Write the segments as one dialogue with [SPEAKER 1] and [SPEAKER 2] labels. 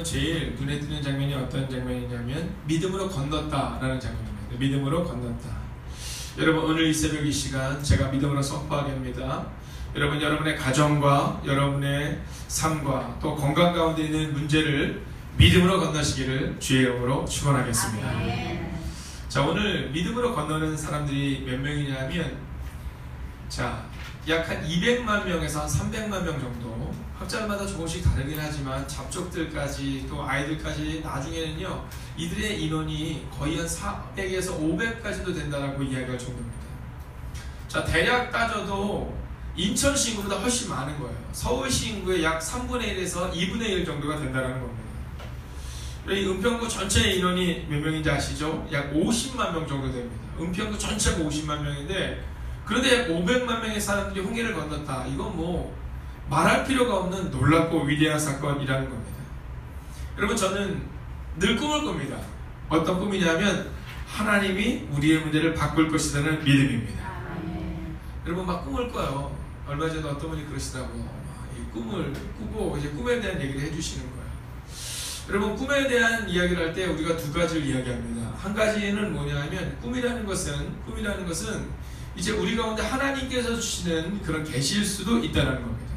[SPEAKER 1] 여러분 제일 눈에 띄는 장면이 어떤 장면이냐면 믿음으로 건넜다라는 장면입니다. 믿음으로 건넜다. 여러분 오늘 이 새벽 이 시간 제가 믿음으로 선포하게 합니다. 여러분 여러분의 가정과 여러분의 삶과 또 건강 가운데 있는 문제를 믿음으로 건너시기를 주의 이름으로 축원하겠습니다. 자, 오늘 믿음으로 건너는 사람들이 몇 명이냐면 약 한 200만 명에서 한 300만 명 정도, 학자마다 조금씩 다르긴 하지만 잡족들까지 또 아이들까지 나중에는요 이들의 인원이 거의 한 400에서 500까지도 된다라고 이야기할 정도입니다. 자, 대략 따져도 인천시 인구보다 훨씬 많은 거예요. 서울시 인구의 약 3분의 1에서 2분의 1 정도가 된다는 겁니다. 이 은평구 전체 인원이 몇 명인지 아시죠? 약 50만 명 정도 됩니다. 은평구 전체가 50만 명인데, 그런데 약 500만 명의 사람들이 홍해를 건넜다. 이건 뭐 말할 필요가 없는 놀랍고 위대한 사건이라는 겁니다. 여러분 저는 늘 꿈을 꿉니다. 어떤 꿈이냐면 하나님이 우리의 문제를 바꿀 것이라는 믿음입니다. 여러분 막 꿈을 꿔요. 얼마 전에 어떤 분이 그러시더라고요. 이 꿈을 꾸고 이제 꿈에 대한 얘기를 해주시는 거예요. 여러분 꿈에 대한 이야기를 할 때 우리가 두 가지를 이야기합니다. 한 가지는 뭐냐면 꿈이라는 것은 이제 우리 가운데 하나님께서 주시는 그런 계시일 수도 있다는 겁니다.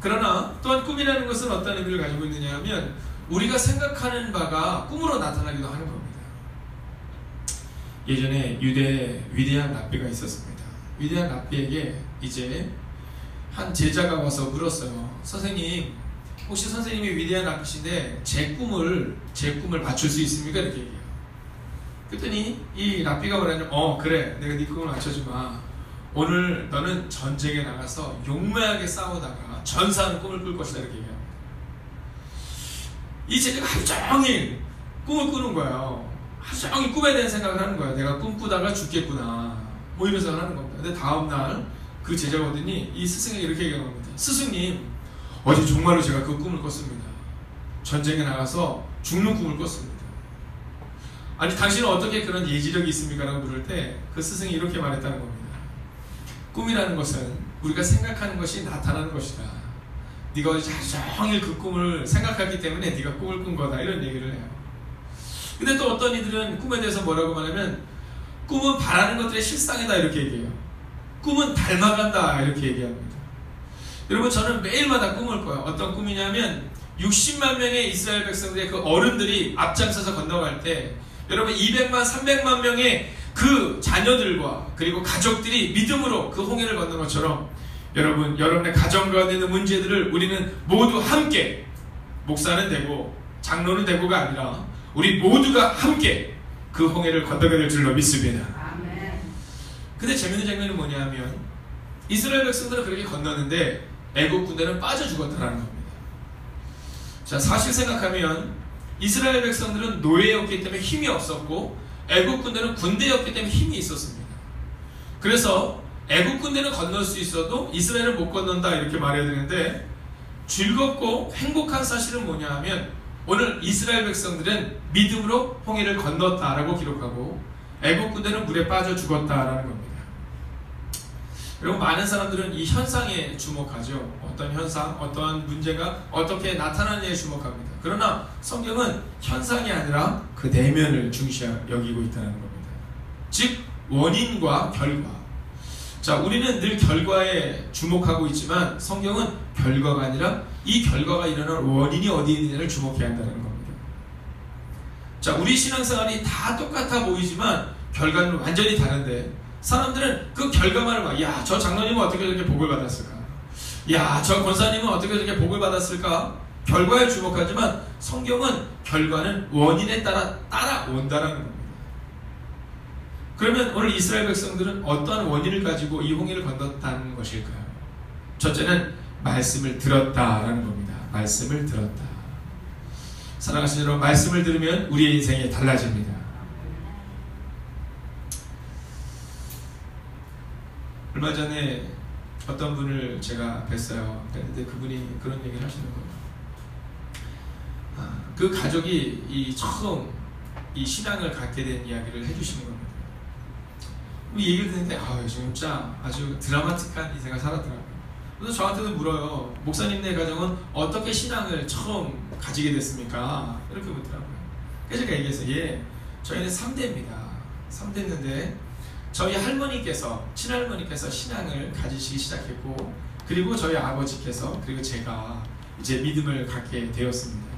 [SPEAKER 1] 그러나 또한 꿈이라는 것은 어떤 의미를 가지고 있느냐 하면 우리가 생각하는 바가 꿈으로 나타나기도 하는 겁니다. 예전에 유대에 위대한 랍비가 있었습니다. 위대한 랍비에게 이제 한 제자가 와서 물었어요. 선생님, 혹시 선생님이 위대한 랍비신데 제 꿈을 맞출 수 있습니까? 이렇게 얘기해요. 그랬더니 이 랍비가 뭐라냐면 그래, 내가 네 꿈을 맞춰주마. 오늘 너는 전쟁에 나가서 용맹하게 싸우다가 전사하는 꿈을 꿀 것이다. 이렇게 얘기합니다. 이 제자가 하루 종일 꿈을 꾸는 거예요. 하루 종일 꿈에 대한 생각을 하는 거예요. 내가 꿈꾸다가 죽겠구나, 뭐 이런 생각을 하는 겁니다. 근데 다음날 그 제자가 오더니 이 스승에게 이렇게 얘기하는 겁니다. 스승님, 어제 정말로 제가 그 꿈을 꿨습니다. 전쟁에 나가서 죽는 꿈을 꿨습니다. 아니 당신은 어떻게 그런 예지력이 있습니까? 라고 물을 때 그 스승이 이렇게 말했다는 겁니다. 꿈이라는 것은 우리가 생각하는 것이 나타나는 것이다. 네가 어제 하루 종일 그 꿈을 생각하기 때문에 네가 꿈을 꾼 거다, 이런 얘기를 해요. 근데 또 어떤 이들은 꿈에 대해서 뭐라고 말하면 꿈은 바라는 것들의 실상이다, 이렇게 얘기해요. 꿈은 닮아간다, 이렇게 얘기합니다. 여러분 저는 매일마다 꿈을 꿔요. 어떤 꿈이냐면 60만 명의 이스라엘 백성들의 그 어른들이 앞장서서 건너갈 때 여러분 200만 300만 명의 그 자녀들과 그리고 가족들이 믿음으로 그 홍해를 건넌 것처럼 여러분의 가정 가운데 있는 문제들을 우리는 모두 함께, 목사는 되고 장로는 되고가 아니라 우리 모두가 함께 그 홍해를 건너게 될 줄로 믿습니다. 근데 재밌는 장면은 뭐냐면 이스라엘 백성들은 그렇게 건너는데 애국 군대는 빠져 죽었다는 겁니다. 자, 사실 생각하면 이스라엘 백성들은 노예였기 때문에 힘이 없었고 애국 군대는 군대였기 때문에 힘이 있었습니다. 그래서 애국 군대는 건널 수 있어도 이스라엘은 못 건넌다, 이렇게 말해야 되는데, 즐겁고 행복한 사실은 뭐냐 하면 오늘 이스라엘 백성들은 믿음으로 홍해를 건넜다라고 기록하고 애국 군대는 물에 빠져 죽었다라는 겁니다. 그리고 많은 사람들은 이 현상에 주목하죠. 어떤 현상, 어떤 문제가 어떻게 나타나느냐에 주목합니다. 그러나 성경은 현상이 아니라 그 내면을 중시 여기고 있다는 겁니다. 즉 원인과 결과. 자, 우리는 늘 결과에 주목하고 있지만 성경은 결과가 아니라 이 결과가 일어난 원인이 어디에 있느냐를 주목해야 한다는 겁니다. 자, 우리 신앙생활이 다 똑같아 보이지만 결과는 완전히 다른데, 사람들은 그 결과만을 봐. 야, 저 장로님은 어떻게 저렇게 복을 받았을까? 야, 저 권사님은 어떻게 저렇게 복을 받았을까? 결과에 주목하지만 성경은 결과는 원인에 따라온다는 겁니다. 그러면 오늘 이스라엘 백성들은 어떠한 원인을 가지고 이 홍해를 건넜다는 것일까요? 첫째는 말씀을 들었다라는 겁니다. 말씀을 들었다. 사랑하시는 여러분, 말씀을 들으면 우리의 인생이 달라집니다. 얼마 전에 어떤 분을 제가 뵀어요. 그런데 그분이 그런 얘기를 하시는 거예요. 그 가족이 처음 이 신앙을 갖게 된 이야기를 해주시는 겁니다. 이 얘기를 듣는데 진짜 아주 드라마틱한 인생을 살았더라고요. 그래서 저한테도 물어요. 목사님네 가정은 어떻게 신앙을 처음 가지게 됐습니까? 이렇게 묻더라고요. 그래서 제가 얘기했어요. 예, 저희는 3대입니다. 3대인데 저희 할머니께서, 친할머니께서 신앙을 가지시기 시작했고, 그리고 저희 아버지께서, 그리고 제가 이제 믿음을 갖게 되었습니다.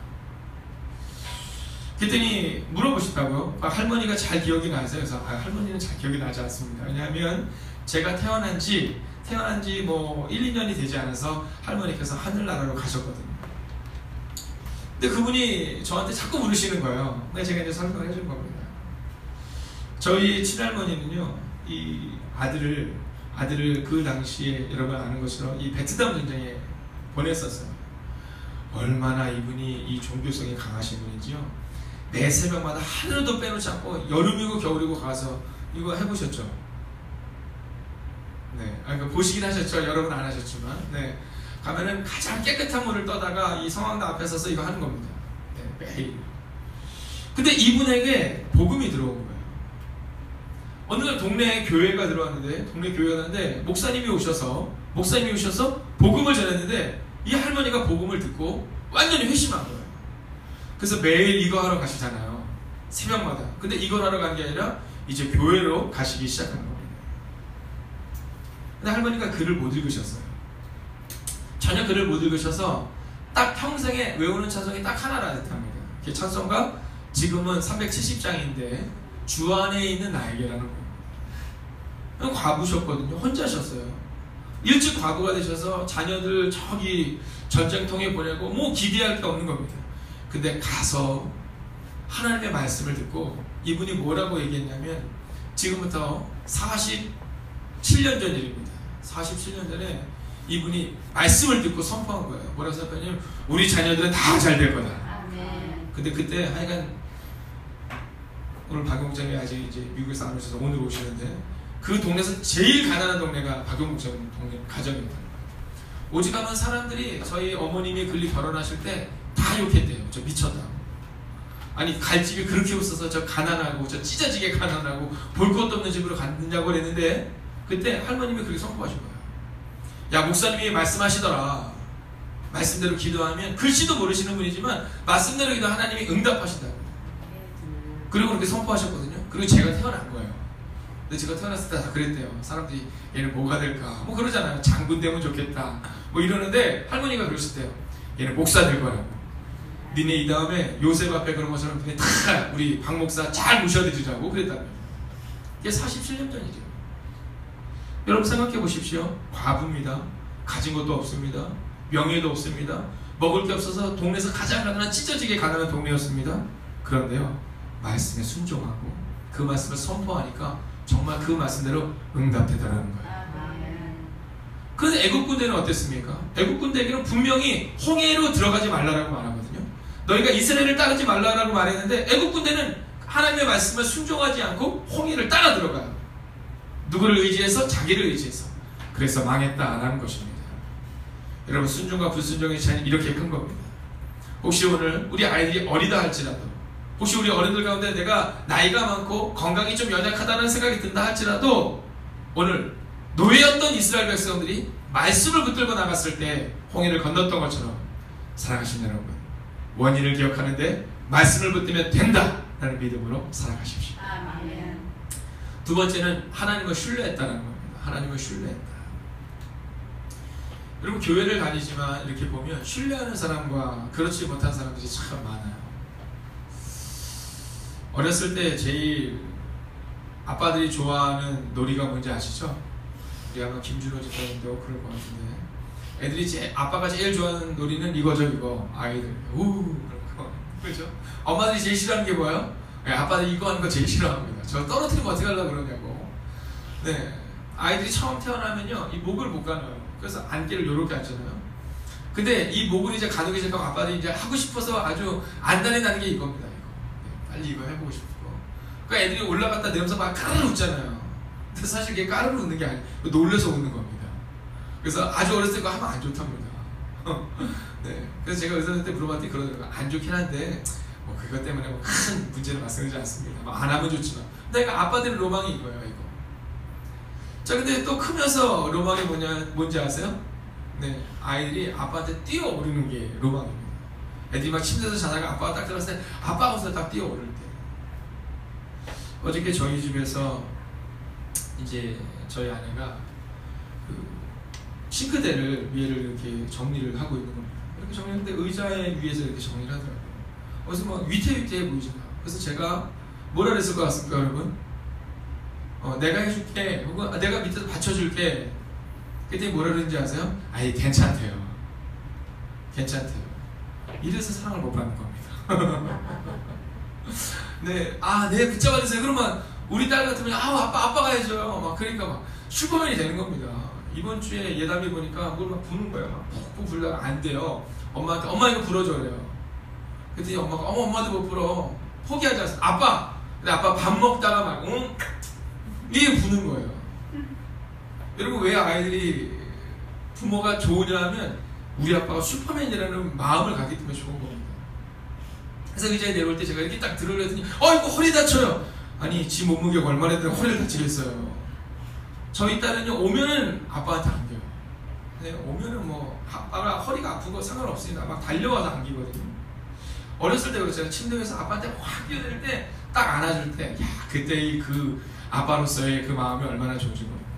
[SPEAKER 1] 그랬더니 물어보시더라고요. 할머니가 잘 기억이 나세요? 그래서 할머니는 잘 기억이 나지 않습니다. 왜냐하면 제가 태어난 지 뭐 1, 2년이 되지 않아서 할머니께서 하늘나라로 가셨거든요. 근데 그분이 저한테 자꾸 물으시는 거예요. 근데 제가 이제 설명을 해준 겁니다. 저희 친할머니는요, 이 아들을 그 당시에 여러분 아는 것처럼 이 베트남 전쟁에 보냈었어요. 얼마나 이분이 이 종교성이 강하신 분인지요. 매 새벽마다 하루도 빼놓지 않고 여름이고 겨울이고 가서 이거 해보셨죠? 네, 그러니까 보시긴 하셨죠. 여러분 안 하셨지만, 네, 가면은 가장 깨끗한 물을 떠다가 이 성황당 앞에 서서 이거 하는 겁니다. 네, 매일. 근데 이분에게 복음이 들어온 거예요. 어느 날 동네에 교회가 들어왔는데, 목사님이 오셔서 복음을 전했는데, 이 할머니가 복음을 듣고 완전히 회심한 거예요. 그래서 매일 이거 하러 가시잖아요. 새벽마다. 근데 이걸 하러 간 게 아니라 이제 교회로 가시기 시작한 겁니다. 근데 할머니가 글을 못 읽으셨어요. 전혀 글을 못 읽으셔서 딱 평생에 외우는 찬송이 딱 하나라 듯합니다. 그 찬송가 지금은 370장인데 주 안에 있는 나에게라는 거예요. 과부셨거든요. 혼자셨어요. 일찍 과부가 되셔서 자녀들 저기 전쟁통에 보내고 뭐 기대할 게 없는 겁니다. 근데 가서 하나님의 말씀을 듣고 이분이 뭐라고 얘기했냐면, 지금부터 47년 전 일입니다. 47년 전에 이분이 말씀을 듣고 선포한 거예요. 뭐라고 선포했냐면, 우리 자녀들은 다 잘 될 거다. 근데 그때 하여간 오늘 박용장이 아직 이제 미국에서 안 오셔서 오늘 오시는데, 그 동네에서 제일 가난한 동네가 박용장 동네 가정입니다. 오직하면 사람들이 저희 어머님이 글리 결혼하실 때 다 욕했대요. 저 미쳤다. 아니 갈 집이 그렇게 없어서 저 가난하고 저 찢어지게 가난하고 볼 것도 없는 집으로 갔느냐고 그랬는데, 그때 할머님이 그렇게 선포하신 거예요. 야, 목사님이 말씀하시더라. 말씀대로 기도하면, 글씨도 모르시는 분이지만 말씀대로 기도 하나님이 응답하신다고. 그리고 그렇게 선포하셨거든요. 그리고 제가 태어난 거예요. 근데 제가 태어났을 때 다 그랬대요. 사람들이 얘는 뭐가 될까 뭐 그러잖아요. 장군 되면 좋겠다 뭐 이러는데, 할머니가 그러셨대요. 얘는 목사 될 거라고. 니네 이 다음에 요셉 앞에 그런 것처럼 니네 다 우리 박 목사 잘 모셔드리자고 그랬다고요. 이게 47년 전 일이에요. 여러분 생각해 보십시오. 과부입니다. 가진 것도 없습니다. 명예도 없습니다. 먹을 게 없어서 동네에서 가장 가난한, 찢어지게 가난한 동네였습니다. 그런데요, 말씀에 순종하고 그 말씀을 선포하니까 정말 그 말씀대로 응답되더라는 거예요. 그런데 애국 군대는 어땠습니까? 애국 군대에게는 분명히 홍해로 들어가지 말라라고 말하거든요. 너희가 이스라엘을 따르지 말라라고 말했는데, 애국 군대는 하나님의 말씀을 순종하지 않고 홍해를 따라 들어가요. 누구를 의지해서? 자기를 의지해서. 그래서 망했다라는 것입니다. 여러분, 순종과 불순종의 차이는 이렇게 큰 겁니다. 혹시 오늘 우리 아이들이 어리다 할지라도, 혹시 우리 어른들 가운데 내가 나이가 많고 건강이 좀 연약하다는 생각이 든다 할지라도, 오늘 노예였던 이스라엘 백성들이 말씀을 붙들고 나갔을 때 홍해를 건넜던 것처럼, 사랑하시는 여러분, 원인을 기억하는데 말씀을 붙들면 된다 라는 믿음으로 살아가십시오. 아멘. 두 번째는 하나님을 신뢰했다는 겁니다. 하나님을 신뢰했다. 여러분, 교회를 다니지만 이렇게 보면 신뢰하는 사람과 그렇지 못한 사람들이 참 많아요. 어렸을 때 제일 아빠들이 좋아하는 놀이가 뭔지 아시죠? 우리 아마 김준호 집사님도 그럴 것 같은데, 애들이 아빠가 제일 좋아하는 놀이는 이거죠. 이거 아이들 그런 거, 그렇죠? 엄마들이 제일 싫어하는 게 뭐예요? 아빠들이 이거 하는 거 제일 싫어합니다. 저 떨어뜨리면 어떻게 하려고 그러냐고. 네, 아이들이 처음 태어나면요, 이 목을 못 가눠요. 그래서 안개를 요렇게 앉잖아요. 근데 이 목을 이제 가누기 시작하면 아빠들이 이제 하고 싶어서 아주 안달이 나는 게 이겁니다. 이거. 네, 빨리 이거 해보고 싶고. 그러니까 애들이 올라갔다 내려서 막 까르르 웃잖아요. 근데 사실 이게 까르르 웃는 게 아니에요. 놀래서 웃는 겁니다. 그래서 아주 어렸을 때 그거 하면 안 좋답니다. 네, 그래서 제가 의사한테 물어봤더니 그러더라고요. 안 좋긴 한데 뭐 그것 때문에 뭐 큰 문제는 발생하지 않습니다. 뭐 안 하면 좋지만. 근데 그러니까 아빠들의 로망이 이거예요. 이거. 자, 근데 또 크면서 로망이 뭔지 아세요? 네, 아이들이 아빠한테 뛰어오르는 게 로망입니다. 애들이 막 침대에서 자다가 아빠가 딱 들어갔을 때 아빠가 웃어 딱 뛰어오를 때. 어저께 저희 집에서 이제 저희 아내가 그 싱크대를 위에를 이렇게 정리를 하고 있는 겁니다. 이렇게 정리하는데 의자에 위에서 이렇게 정리를 하더라고요. 그래서 막 위태위태해 보이잖아요. 그래서 제가 뭐라 그랬을 것 같습니까, 여러분? 내가 해줄게, 혹은 내가 밑에서 받쳐줄게. 그때 뭐라 그랬는지 아세요? 아예 괜찮대요. 괜찮대요. 이래서 사랑을 못 받는 겁니다. 네, 네, 붙잡아 주세요. 그러면 우리 딸 같으면 아빠가 해줘요. 막 그러니까 막 슈퍼맨이 되는 겁니다. 이번 주에 예담이 보니까 뭘 막 부는 거예요. 막 푹푹 불다가 안 돼요. 엄마한테 엄마 이거 불어줘 그래요. 그랬더니 엄마가 엄마도 못 불어. 포기하지 않았어. 아빠. 근데 아빠 밥 먹다가 막 이게 부는 거예요. 여러분 왜 아이들이 부모가 좋으냐면 우리 아빠가 슈퍼맨이라는 마음을 갖기 때문에 좋은 겁니다. 그래서 의자에 내려올 때 제가 이렇게 딱 들으려더니 이거 허리 다쳐요. 아니 지 몸무게가 얼마나 되면 허리를 다치겠어요. 저희 딸은요 오면은 아빠한테 안겨요. 네, 오면은 뭐 아빠가 허리가 아픈 거 상관없습니다. 막 달려와서 안기거든요. 어렸을 때 그랬어요. 침대 위에서 아빠한테 확 뛰어들 때 딱 안아줄 때 그때 그 아빠로서의 그 마음이 얼마나 좋은지 모릅니다.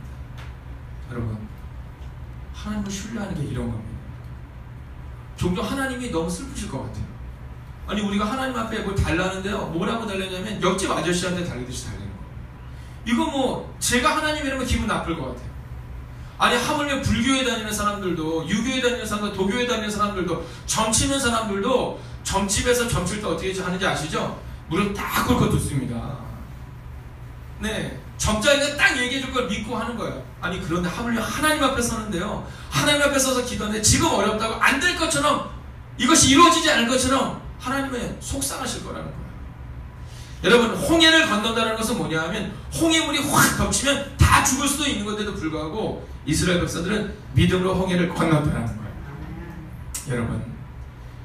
[SPEAKER 1] 여러분 하나님을 신뢰하는 게 이런 겁니다. 종종 하나님이 너무 슬프실 것 같아요. 아니 우리가 하나님 앞에 뭘 달라는데요 뭐라고 달래냐면 옆집 아저씨한테 달리듯이 달리는 거예요. 이거 뭐 제가 하나님 이러면 기분 나쁠 것 같아요. 아니 하물며 불교에 다니는 사람들도 유교에 다니는 사람들도 도교에 다니는 사람들도 점치는 사람들도 점집에서 점칠 때 어떻게 하는지 아시죠? 무릎 딱 꿇고 듣습니다. 네, 점자이가 딱 얘기해 줄 걸 믿고 하는 거예요. 아니 그런데 하물며 하나님 앞에 서는데요 하나님 앞에 서서 기도하는데 지금 어렵다고 안 될 것처럼 이것이 이루어지지 않을 것처럼 하나님은 속상하실 거라는 거예요. 여러분 홍해를 건넌다는 것은 뭐냐 하면 홍해물이 확 덮치면 다 죽을 수도 있는 건데도 불구하고 이스라엘 백성들은 믿음으로 홍해를 건넜다는 거예요. 여러분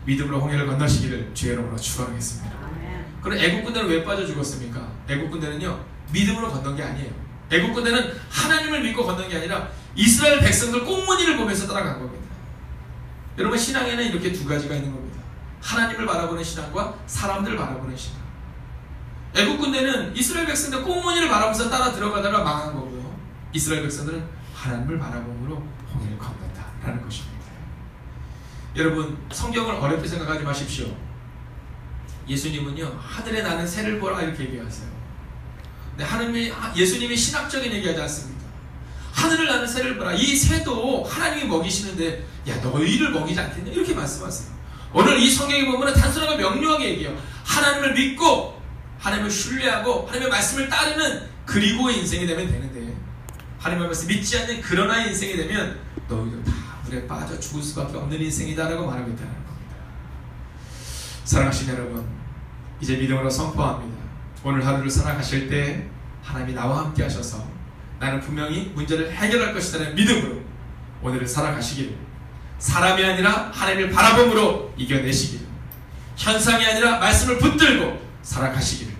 [SPEAKER 1] 믿음으로 홍해를 건너시기를 주의 이름으로 축원하겠습니다. 그럼 애국 군대는 왜 빠져 죽었습니까? 애국 군대는요 믿음으로 건넌 게 아니에요. 애국 군대는 하나님을 믿고 건넌 게 아니라 이스라엘 백성들 꽁무니를 보면서 따라간 겁니다. 여러분 신앙에는 이렇게 두 가지가 있는 겁니다. 하나님을 바라보는 신앙과 사람들을 바라보는 신앙. 애국 군대는 이스라엘 백성들 꽁무니를 바라보면서 따라 들어가다가 망한 거고요. 이스라엘 백성들은 하나님을 바라봄으로 홍해를 건넜다라는 것입니다. 여러분 성경을 어렵게 생각하지 마십시오. 예수님은요 하늘에 나는 새를 보라 이렇게 얘기하세요. 근데 예수님이 신학적인 얘기하지 않습니다. 하늘을 나는 새를 보라. 이 새도 하나님이 먹이시는데 야 너희를 먹이지 않겠냐 이렇게 말씀하세요. 오늘 이 성경에 보면 단순하게 명료하게 얘기해요. 하나님을 믿고 하나님을 신뢰하고 하나님의 말씀을 따르는 그리고의 인생이 되면 되는데 하나님의 말씀 믿지 않는 그러나의 인생이 되면 너희도 다 물에 빠져 죽을 수밖에 없는 인생이다라고 말하고 있다는 겁니다. 사랑하시는 여러분 이제 믿음으로 선포합니다. 오늘 하루를 살아가실 때 하나님이 나와 함께 하셔서 나는 분명히 문제를 해결할 것이라는 믿음으로 오늘을 살아가시기를 사람이 아니라 하나님을 바라봄으로 이겨내시기를 현상이 아니라 말씀을 붙들고 살아가시기를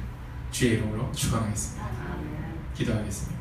[SPEAKER 1] 주의 이름으로 축원하겠습니다. 기도하겠습니다.